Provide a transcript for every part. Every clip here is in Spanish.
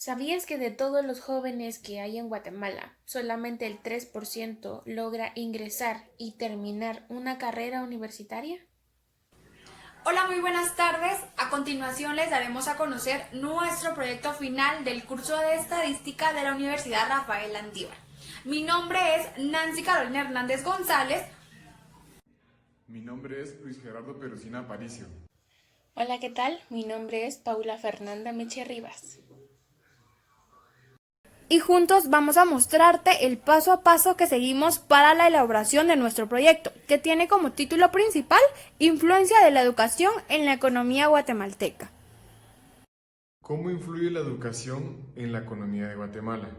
¿Sabías que de todos los jóvenes que hay en Guatemala, solamente el 3% logra ingresar y terminar una carrera universitaria? Hola, muy buenas tardes. A continuación les daremos a conocer nuestro proyecto final del curso de Estadística de la Universidad Rafael Landívar. Mi nombre es Nancy Carolina Hernández González. Mi nombre es Luis Gerardo Perusina Aparicio. Hola, ¿qué tal? Mi nombre es Paula Fernanda Meche Rivas. Y juntos vamos a mostrarte el paso a paso que seguimos para la elaboración de nuestro proyecto, que tiene como título principal Influencia de la educación en la economía guatemalteca. ¿Cómo influye la educación en la economía de Guatemala?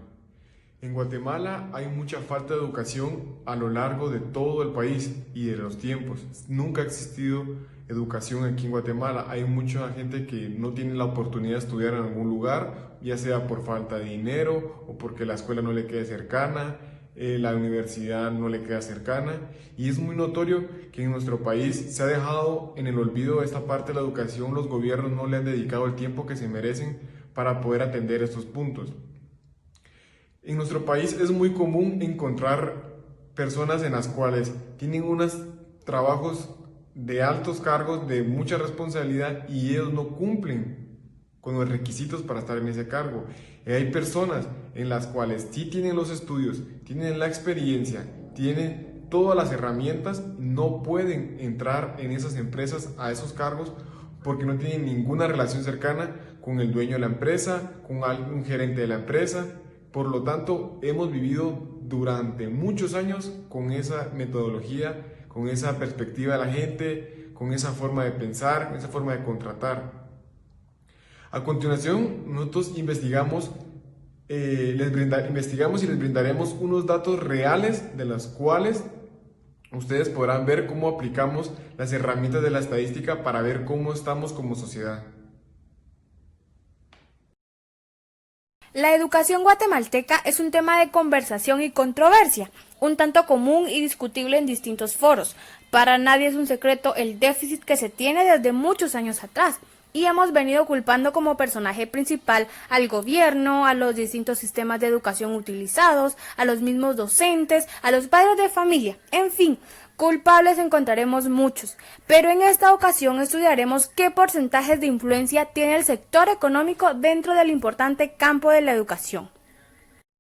En Guatemala hay mucha falta de educación a lo largo de todo el país y de los tiempos. Nunca ha existido educación aquí en Guatemala. Hay mucha gente que no tiene la oportunidad de estudiar en algún lugar, ya sea por falta de dinero o porque la escuela no le quede cercana, la universidad no le queda cercana. Y es muy notorio que en nuestro país se ha dejado en el olvido esta parte de la educación. Los gobiernos no le han dedicado el tiempo que se merecen para poder atender estos puntos. En nuestro país es muy común encontrar personas en las cuales tienen unos trabajos de altos cargos, de mucha responsabilidad y ellos no cumplen con los requisitos para estar en ese cargo. Y hay personas en las cuales sí tienen los estudios, tienen la experiencia, tienen todas las herramientas, no pueden entrar en esas empresas a esos cargos porque no tienen ninguna relación cercana con el dueño de la empresa, con algún gerente de la empresa. Por lo tanto, hemos vivido durante muchos años con esa metodología, con esa perspectiva de la gente, con esa forma de pensar, con esa forma de contratar. A continuación, nosotros investigamos y les brindaremos unos datos reales de los cuales ustedes podrán ver cómo aplicamos las herramientas de la estadística para ver cómo estamos como sociedad. La educación guatemalteca es un tema de conversación y controversia, un tanto común y discutible en distintos foros. Para nadie es un secreto el déficit que se tiene desde muchos años atrás, y hemos venido culpando como personaje principal al gobierno, a los distintos sistemas de educación utilizados, a los mismos docentes, a los padres de familia, en fin. Culpables encontraremos muchos, pero en esta ocasión estudiaremos qué porcentajes de influencia tiene el sector económico dentro del importante campo de la educación.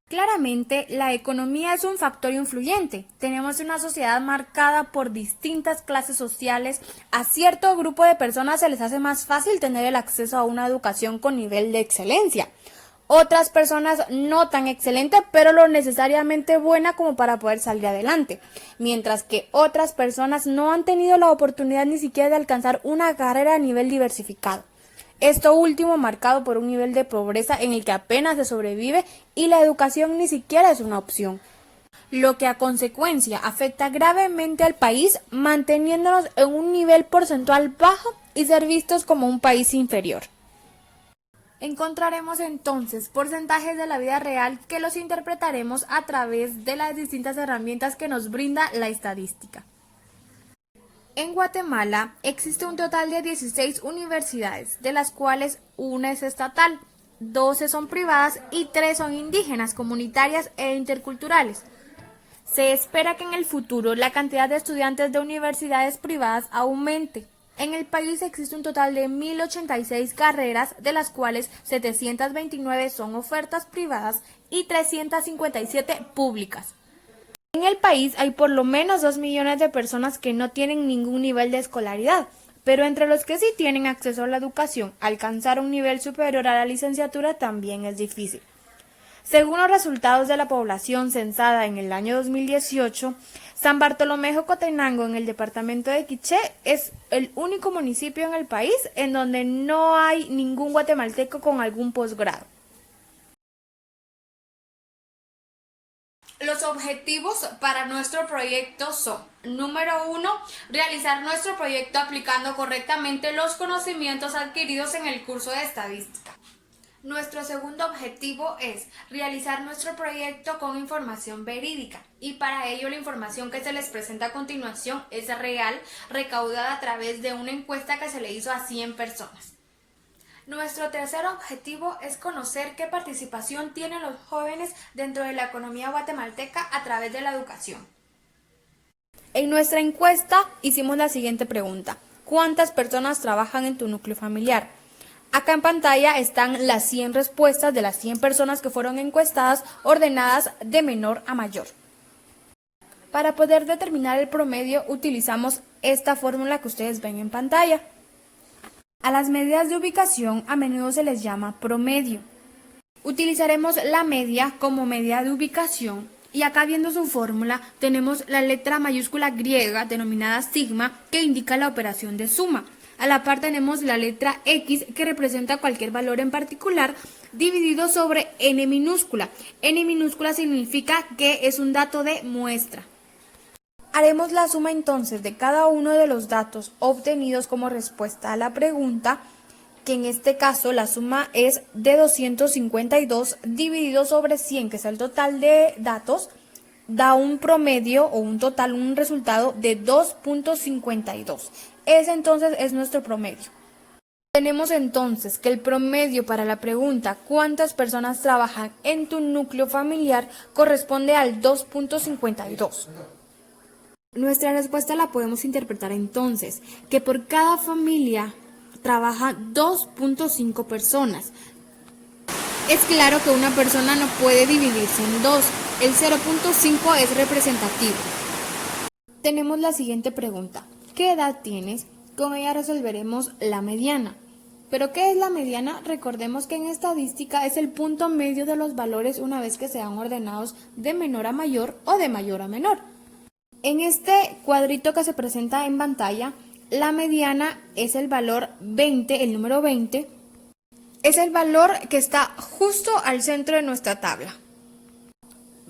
Claramente, la economía es un factor influyente. Tenemos una sociedad marcada por distintas clases sociales. A cierto grupo de personas se les hace más fácil tener el acceso a una educación con nivel de excelencia. Otras personas no tan excelente, pero lo necesariamente buena como para poder salir adelante. Mientras que otras personas no han tenido la oportunidad ni siquiera de alcanzar una carrera a nivel diversificado. Esto último marcado por un nivel de pobreza en el que apenas se sobrevive y la educación ni siquiera es una opción, lo que a consecuencia afecta gravemente al país, manteniéndonos en un nivel porcentual bajo y ser vistos como un país inferior. Encontraremos entonces porcentajes de la vida real que los interpretaremos a través de las distintas herramientas que nos brinda la estadística. En Guatemala existe un total de 16 universidades, de las cuales una es estatal, 12 son privadas y 3 son indígenas, comunitarias e interculturales. Se espera que en el futuro la cantidad de estudiantes de universidades privadas aumente. En el país existe un total de 1.086 carreras, de las cuales 729 son ofertas privadas y 357 públicas. En el país hay por lo menos 2 millones de personas que no tienen ningún nivel de escolaridad, pero entre los que sí tienen acceso a la educación, alcanzar un nivel superior a la licenciatura también es difícil. Según los resultados de la población censada en el año 2018, San Bartolomé Jocotenango, en el departamento de Quiché, es el único municipio en el país en donde no hay ningún guatemalteco con algún posgrado. Los objetivos para nuestro proyecto son: número 1, realizar nuestro proyecto aplicando correctamente los conocimientos adquiridos en el curso de estadística. Nuestro segundo objetivo es realizar nuestro proyecto con información verídica, y para ello la información que se les presenta a continuación es real, recaudada a través de una encuesta que se le hizo a 100 personas. Nuestro tercer objetivo es conocer qué participación tienen los jóvenes dentro de la economía guatemalteca a través de la educación. En nuestra encuesta hicimos la siguiente pregunta: ¿cuántas personas trabajan en tu núcleo familiar? Acá en pantalla están las 100 respuestas de las 100 personas que fueron encuestadas, ordenadas de menor a mayor. Para poder determinar el promedio utilizamos esta fórmula que ustedes ven en pantalla. A las medidas de ubicación a menudo se les llama promedio. Utilizaremos la media como medida de ubicación y acá viendo su fórmula tenemos la letra mayúscula griega denominada sigma que indica la operación de suma. A la par tenemos la letra X que representa cualquier valor en particular dividido sobre n minúscula. N minúscula significa que es un dato de muestra. Haremos la suma entonces de cada uno de los datos obtenidos como respuesta a la pregunta, que en este caso la suma es de 252 dividido sobre 100, que es el total de datos, da un promedio o un total, un resultado de 2.52. Ese entonces es nuestro promedio. Tenemos entonces que el promedio para la pregunta ¿cuántas personas trabajan en tu núcleo familiar? Corresponde al 2.52. Nuestra respuesta la podemos interpretar entonces que por cada familia trabaja 2.5 personas. Es claro que una persona no puede dividirse en dos. El 0.5 es representativo. Tenemos la siguiente pregunta: ¿qué edad tienes? Con ella resolveremos la mediana. ¿Pero qué es la mediana? Recordemos que en estadística es el punto medio de los valores una vez que sean ordenados de menor a mayor o de mayor a menor. En este cuadrito que se presenta en pantalla, la mediana es el valor 20, el número 20, es el valor que está justo al centro de nuestra tabla.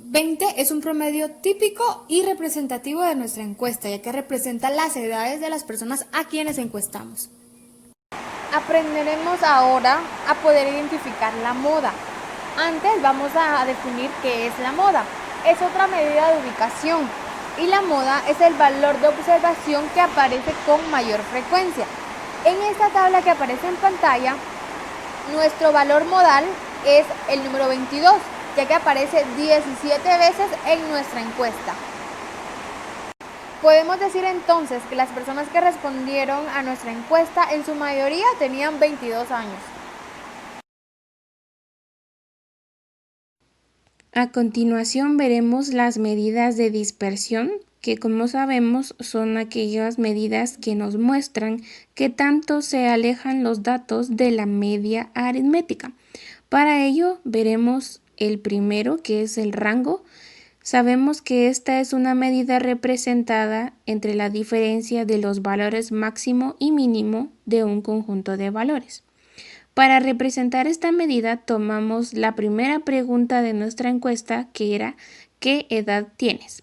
20 es un promedio típico y representativo de nuestra encuesta, ya que representa las edades de las personas a quienes encuestamos. Aprenderemos ahora a poder identificar la moda. Antes vamos a definir qué es la moda. Es otra medida de ubicación y la moda es el valor de observación que aparece con mayor frecuencia. En esta tabla que aparece en pantalla, nuestro valor modal es el número 22, ya que aparece 17 veces en nuestra encuesta. Podemos decir entonces que las personas que respondieron a nuestra encuesta en su mayoría tenían 22 años. A continuación veremos las medidas de dispersión, que como sabemos son aquellas medidas que nos muestran qué tanto se alejan los datos de la media aritmética. Para ello veremos el primero, que es el rango. Sabemos que esta es una medida representada entre la diferencia de los valores máximo y mínimo de un conjunto de valores. Para representar esta medida tomamos la primera pregunta de nuestra encuesta, que era ¿qué edad tienes?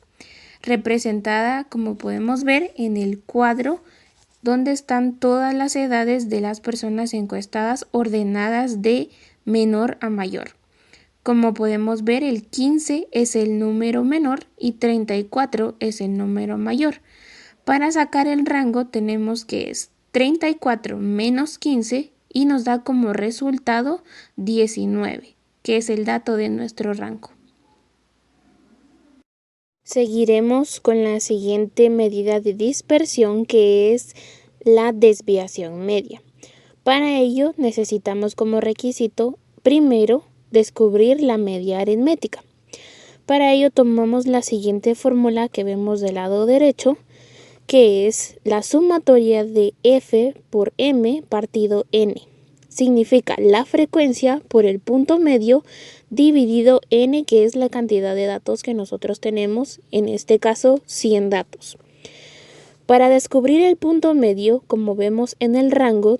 Representada, como podemos ver, en el cuadro donde están todas las edades de las personas encuestadas ordenadas de menor a mayor. Como podemos ver, el 15 es el número menor y 34 es el número mayor. Para sacar el rango tenemos que es 34 menos 15 y nos da como resultado 19, que es el dato de nuestro rango. Seguiremos con la siguiente medida de dispersión, que es la desviación media. Para ello necesitamos como requisito primero descubrir la media aritmética. Para ello tomamos la siguiente fórmula que vemos del lado derecho, que es la sumatoria de f por m partido n. Significa la frecuencia por el punto medio dividido n, que es la cantidad de datos que nosotros tenemos, en este caso 100 datos. Para descubrir el punto medio, como vemos en el rango,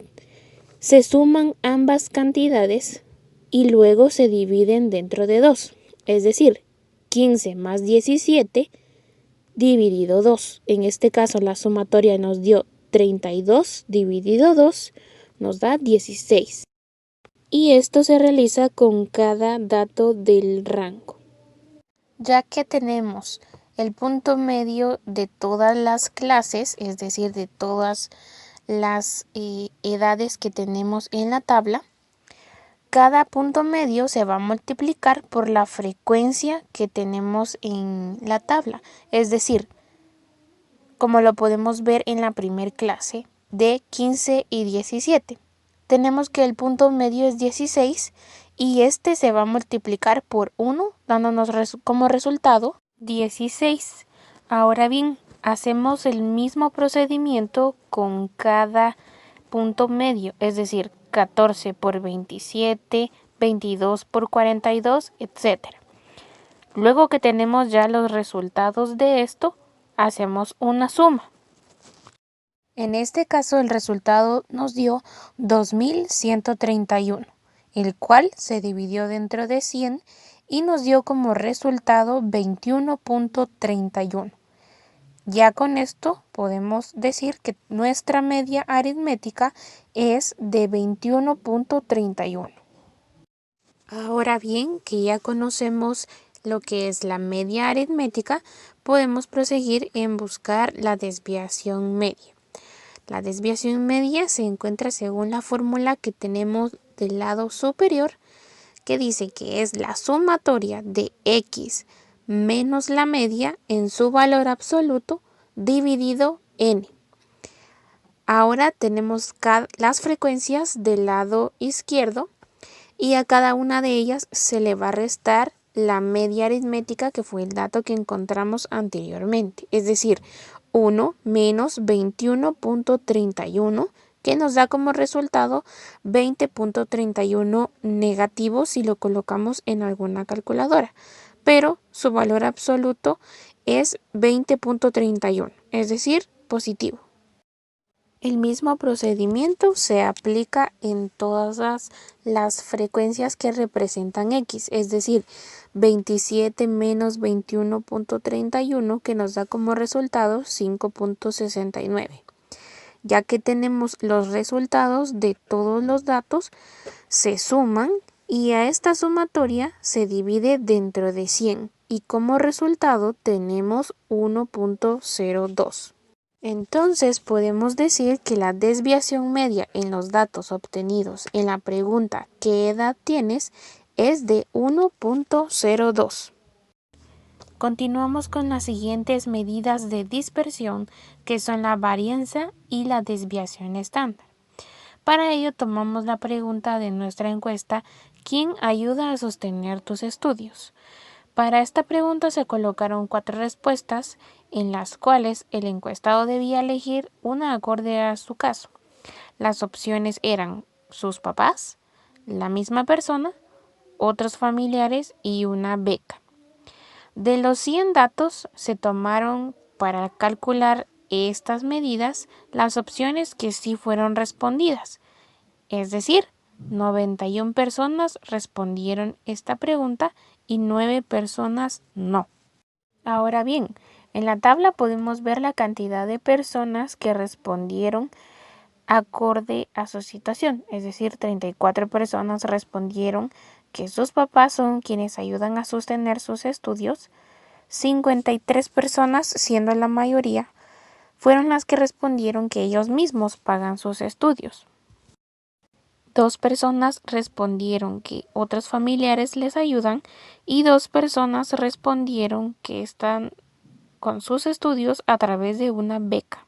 se suman ambas cantidades y luego se dividen dentro de 2, es decir, 15 más 17 dividido 2. En este caso la sumatoria nos dio 32 dividido 2, nos da 16. Y esto se realiza con cada dato del rango. Ya que tenemos el punto medio de todas las clases, es decir, de todas las edades que tenemos en la tabla, cada punto medio se va a multiplicar por la frecuencia que tenemos en la tabla. Es decir, como lo podemos ver en la primer clase de 15 y 17. Tenemos que el punto medio es 16 y este se va a multiplicar por 1, dándonos como resultado 16. Ahora bien, hacemos el mismo procedimiento con cada punto medio, es decir, 14 por 27, 22 por 42, etc. Luego que tenemos ya los resultados de esto, hacemos una suma. En este caso el resultado nos dio 2131, el cual se dividió dentro de 100 y nos dio como resultado 21.31. Ya con esto podemos decir que nuestra media aritmética es de 21.31. Ahora bien, que ya conocemos lo que es la media aritmética, podemos proseguir en buscar la desviación media. La desviación media se encuentra según la fórmula que tenemos del lado superior, que dice que es la sumatoria de x menos la media en su valor absoluto dividido n. Ahora tenemos las frecuencias del lado izquierdo y a cada una de ellas se le va a restar la media aritmética, que fue el dato que encontramos anteriormente, es decir, 1 menos 21.31, que nos da como resultado 20.31 negativo si lo colocamos en alguna calculadora, pero su valor absoluto es 20.31, es decir, positivo. El mismo procedimiento se aplica en todas las frecuencias que representan x, es decir, 27 menos 21.31, que nos da como resultado 5.69. Ya que tenemos los resultados de todos los datos, se suman y a esta sumatoria se divide dentro de 100 y como resultado tenemos 1.02. Entonces podemos decir que la desviación media en los datos obtenidos en la pregunta ¿qué edad tienes? Es de 1.02. Continuamos con las siguientes medidas de dispersión, que son la varianza y la desviación estándar. Para ello tomamos la pregunta de nuestra encuesta ¿quién ayuda a sostener tus estudios? Para esta pregunta se colocaron 4 respuestas en las cuales el encuestado debía elegir una acorde a su caso. Las opciones eran sus papás, la misma persona, otros familiares y una beca. De los 100 datos se tomaron para calcular estas medidas las opciones que sí fueron respondidas, es decir, 91 personas respondieron esta pregunta y 9 personas no. Ahora bien, en la tabla podemos ver la cantidad de personas que respondieron acorde a su situación, es decir, 34 personas respondieron que sus papás son quienes ayudan a sostener sus estudios, 53 personas, siendo la mayoría, fueron las que respondieron que ellos mismos pagan sus estudios. 2 personas respondieron que otros familiares les ayudan y 2 personas respondieron que están con sus estudios a través de una beca.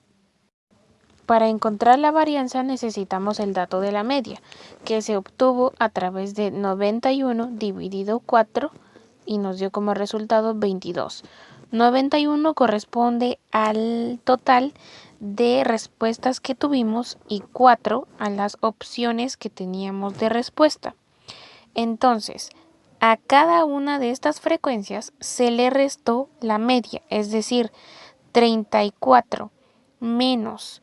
Para encontrar la varianza necesitamos el dato de la media, que se obtuvo a través de 91 dividido 4 y nos dio como resultado 22. 91 corresponde al total de respuestas que tuvimos y 4 a las opciones que teníamos de respuesta. Entonces, a cada una de estas frecuencias se le restó la media, es decir, 34 menos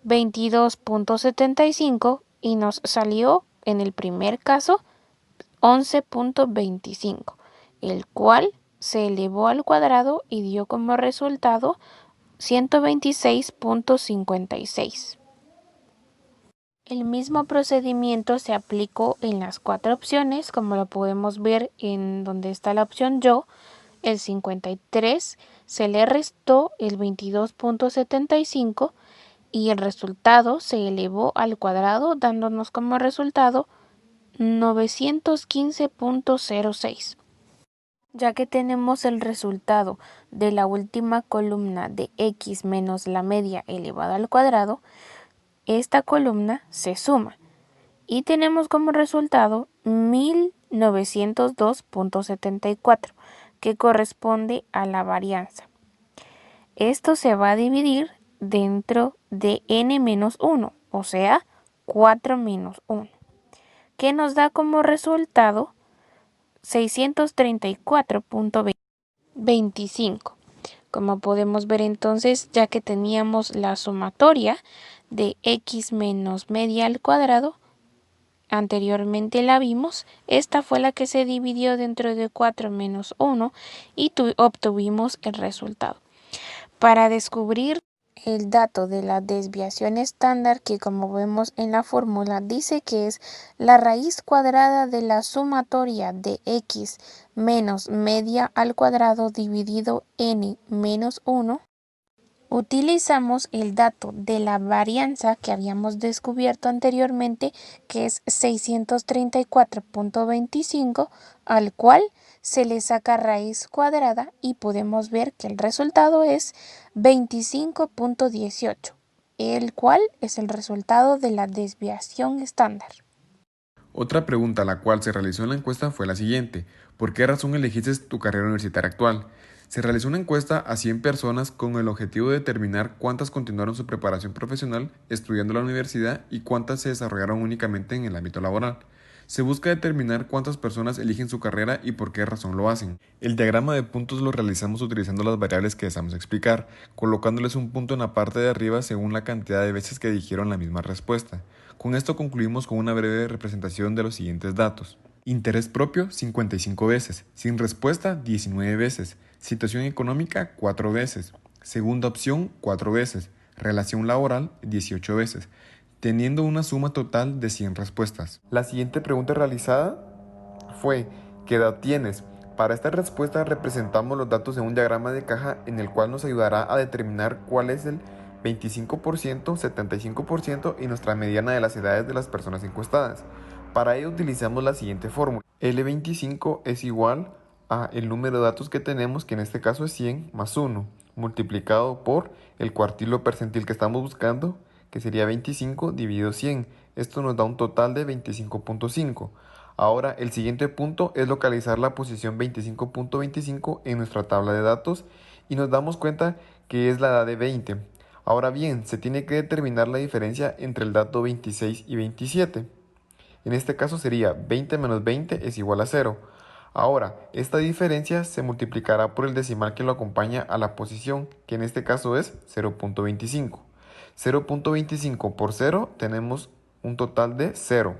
22.75 y nos salió en el primer caso 11.25, el cual se elevó al cuadrado y dio como resultado 126.56. El mismo procedimiento se aplicó en las 4 opciones, como lo podemos ver en donde está la opción yo, el 53 se le restó el 22.75 y el resultado se elevó al cuadrado dándonos como resultado 915.06. Ya que tenemos el resultado de la última columna de x menos la media elevada al cuadrado, esta columna se suma y tenemos como resultado 1902.74, que corresponde a la varianza. Esto se va a dividir dentro de n-1, o sea, 4 menos 1, que nos da como resultado 634.25. Como podemos ver entonces, ya que teníamos la sumatoria de x menos media al cuadrado, anteriormente la vimos, esta fue la que se dividió dentro de 4 menos 1 y obtuvimos el resultado. Para descubrir el dato de la desviación estándar, que como vemos en la fórmula dice que es la raíz cuadrada de la sumatoria de x menos media al cuadrado dividido n menos 1, utilizamos el dato de la varianza que habíamos descubierto anteriormente, que es 634.25, al cual se le saca raíz cuadrada y podemos ver que el resultado es 25.18, el cual es el resultado de la desviación estándar. Otra pregunta a la cual se realizó en la encuesta fue la siguiente: ¿por qué razón elegiste tu carrera universitaria actual? Se realizó una encuesta a 100 personas con el objetivo de determinar cuántas continuaron su preparación profesional estudiando en la universidad y cuántas se desarrollaron únicamente en el ámbito laboral. Se busca determinar cuántas personas eligen su carrera y por qué razón lo hacen. El diagrama de puntos lo realizamos utilizando las variables que deseamos explicar, colocándoles un punto en la parte de arriba según la cantidad de veces que dijeron la misma respuesta. Con esto concluimos con una breve representación de los siguientes datos. Interés propio, 55 veces. Sin respuesta, 19 veces. Situación económica, 4 veces. Segunda opción, 4 veces. Relación laboral, 18 veces, teniendo una suma total de 100 respuestas. La siguiente pregunta realizada fue: ¿qué edad tienes? Para esta respuesta representamos los datos en un diagrama de caja en el cual nos ayudará a determinar cuál es el 25%, 75% y nuestra mediana de las edades de las personas encuestadas. Para ello utilizamos la siguiente fórmula. L25 es igual a el número de datos que tenemos, que en este caso es 100 más 1, multiplicado por el cuartilo percentil que estamos buscando, que sería 25 dividido 100. Esto nos da un total de 25.5. Ahora el siguiente punto es localizar la posición 25.25 en nuestra tabla de datos y nos damos cuenta que es la edad de 20. Ahora bien, se tiene que determinar la diferencia entre el dato 26 y 27. En este caso sería 20 menos 20 es igual a 0. Ahora, esta diferencia se multiplicará por el decimal que lo acompaña a la posición, que en este caso es 0.25. 0.25 por 0 tenemos un total de 0.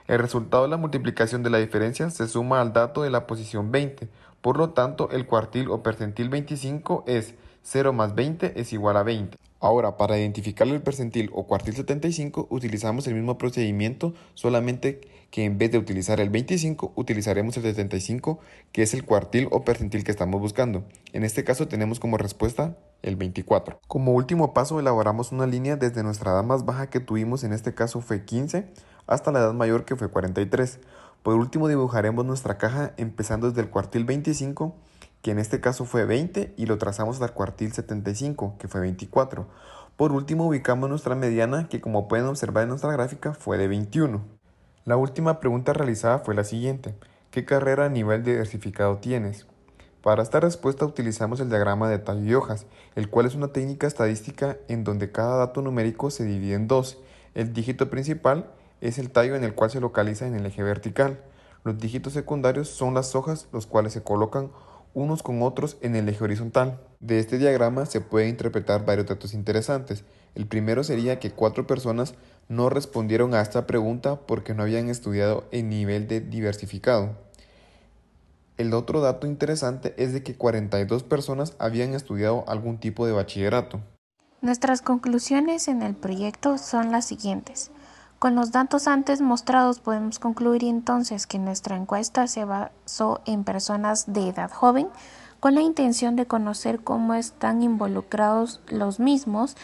El resultado de la multiplicación de la diferencia se suma al dato de la posición 20. Por lo tanto, el cuartil o percentil 25 es 0 más 20 es igual a 20. Ahora, para identificar el percentil o cuartil 75, utilizamos el mismo procedimiento, solamente que en vez de utilizar el 25, utilizaremos el 75, que es el cuartil o percentil que estamos buscando. En este caso tenemos como respuesta el 24. Como último paso, elaboramos una línea desde nuestra edad más baja, que tuvimos en este caso fue 15, hasta la edad mayor, que fue 43. Por último, dibujaremos nuestra caja empezando desde el cuartil 25, que en este caso fue 20, y lo trazamos hasta el cuartil 75, que fue 24. Por último, ubicamos nuestra mediana, que como pueden observar en nuestra gráfica fue de 21. La última pregunta realizada fue la siguiente: ¿qué carrera a nivel diversificado tienes? Para esta respuesta utilizamos el diagrama de tallo y hojas, el cual es una técnica estadística en donde cada dato numérico se divide en dos. El dígito principal es el tallo en el cual se localiza en el eje vertical. Los dígitos secundarios son las hojas, los cuales se colocan unos con otros en el eje horizontal. De este diagrama se pueden interpretar varios datos interesantes. El primero sería que 4 personas no respondieron a esta pregunta porque no habían estudiado en nivel de diversificado. El otro dato interesante es de que 42 personas habían estudiado algún tipo de bachillerato. Nuestras conclusiones en el proyecto son las siguientes. Con los datos antes mostrados podemos concluir entonces que nuestra encuesta se basó en personas de edad joven, con la intención de conocer cómo están involucrados los mismos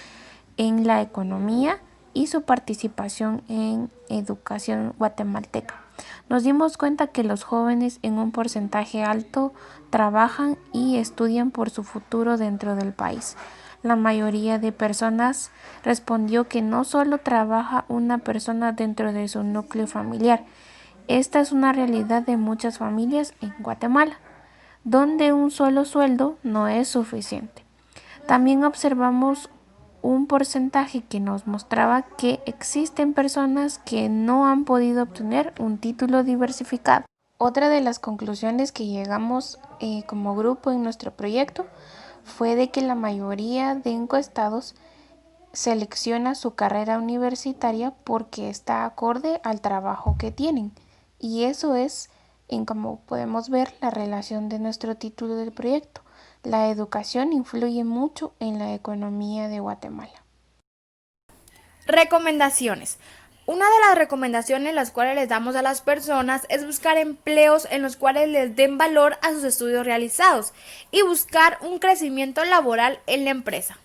en la economía y su participación en educación guatemalteca. nos dimos cuenta que los jóvenes en un porcentaje alto trabajan y estudian por su futuro dentro del país. La mayoría de personas respondió que no solo trabaja una persona dentro de su núcleo familiar. Esta es una realidad de muchas familias en Guatemala, donde un solo sueldo no es suficiente. También observamos un porcentaje que nos mostraba que existen personas que no han podido obtener un título diversificado. Otra de las conclusiones que llegamos como grupo en nuestro proyecto fue de que la mayoría de encuestados selecciona su carrera universitaria porque está acorde al trabajo que tienen. Y eso es, como podemos ver, la relación de nuestro título del proyecto. La educación influye mucho en la economía de Guatemala. Recomendaciones. Una de las recomendaciones las cuales les damos a las personas es buscar empleos en los cuales les den valor a sus estudios realizados y buscar un crecimiento laboral en la empresa.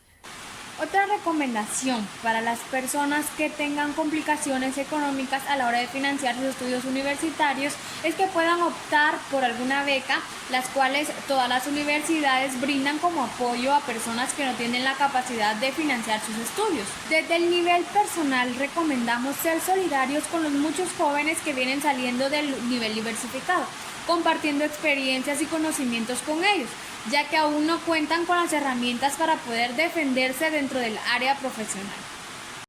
Otra recomendación para las personas que tengan complicaciones económicas a la hora de financiar sus estudios universitarios es que puedan optar por alguna beca, las cuales todas las universidades brindan como apoyo a personas que no tienen la capacidad de financiar sus estudios. Desde el nivel personal recomendamos ser solidarios con los muchos jóvenes que vienen saliendo del nivel diversificado, compartiendo experiencias y conocimientos con ellos, ya que aún no cuentan con las herramientas para poder defenderse dentro del área profesional.